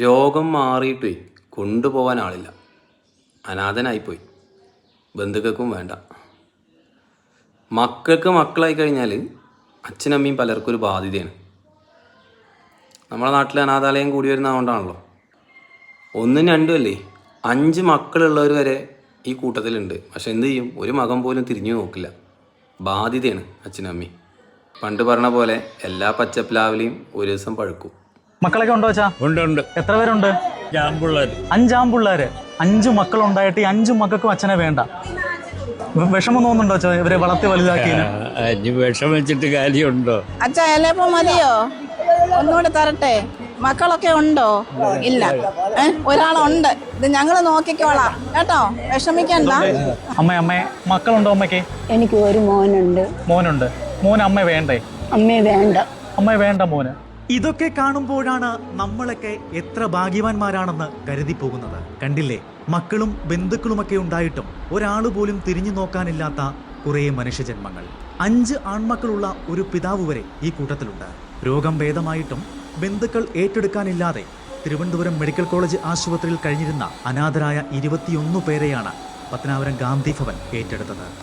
രോഗം മാറിയിട്ട് കൊണ്ടുപോകാൻ ആളില്ല. അനാഥനായിപ്പോയി. ബന്ധുക്കൾക്കും വേണ്ട. മക്കൾക്ക് മക്കളായി കഴിഞ്ഞാൽ അച്ഛനമ്മയും പലർക്കും ഒരു ബാധ്യതയാണ്. നമ്മുടെ നാട്ടിൽ അനാഥാലയം കൂടി വരുന്നതുകൊണ്ടാണല്ലോ. 1 2 അല്ലേ 5 മക്കളുള്ളവർ വരെ ഈ കൂട്ടത്തിലുണ്ട്. പക്ഷെ എന്ത് ചെയ്യും? ഒരു മകൻ പോലും തിരിഞ്ഞു നോക്കില്ല. ബാധ്യതയാണ് അച്ഛനമ്മയും. പണ്ട് പറഞ്ഞ പോലെ എല്ലാ പച്ചപ്ലാവിലെയും ഒരു ദിവസം പഴുക്കും. മക്കളൊക്കെ ഉണ്ടോ വെച്ചാ? ഉണ്ട്. എത്ര പേരുണ്ട്? 5 ആൺപിള്ളേര്. 5 മക്കളുണ്ടായിട്ട് ഈ 5 മക്കൾക്കും അച്ഛനെ വേണ്ട. വിഷമം തോന്നുന്നുണ്ടോ അച്ഛാ ഇവരെ വളർത്തി വലുതാക്കി? വിഷം വെച്ചിട്ട് കാര്യമുണ്ടോ? അച്ഛാ എലപ്പം മതിയോ? ഒന്നുകൂടെ തരട്ടെ? മക്കളൊക്കെ ഉണ്ടോ? ഇല്ല. ഒരാളുണ്ട്. ഇത് ഞങ്ങൾ നോക്കിക്കോളാം കേട്ടോ, വിഷമിക്കണ്ട. അമ്മേ മക്കളുണ്ടോ അമ്മയ്ക്ക്? എനിക്ക് ഒരു മോനുണ്ട്. മോന് അമ്മ വേണ്ടേ? അമ്മ വേണ്ട മോന്. ഇതൊക്കെ കാണുമ്പോഴാണ് നമ്മളൊക്കെ എത്ര ഭാഗ്യവാന്മാരാണെന്ന് കരുതി പോകുന്നത്. കണ്ടില്ലേ, മക്കളും ബന്ധുക്കളുമൊക്കെ ഉണ്ടായിട്ടും ഒരാൾ പോലും തിരിഞ്ഞു നോക്കാനില്ലാത്ത കുറേ മനുഷ്യജന്മങ്ങൾ. 5 ആൺമക്കളുള്ള ഒരു പിതാവ് വരെ ഈ കൂട്ടത്തിലുണ്ട്. രോഗം ഭേദമായിട്ടും ബന്ധുക്കൾ ഏറ്റെടുക്കാനില്ലാതെ തിരുവനന്തപുരം മെഡിക്കൽ കോളേജ് ആശുപത്രിയിൽ കഴിഞ്ഞിരുന്ന അനാഥരായ 21 പേരെയാണ് പത്തനാപുരം ഗാന്ധി ഭവൻ ഏറ്റെടുത്തത്.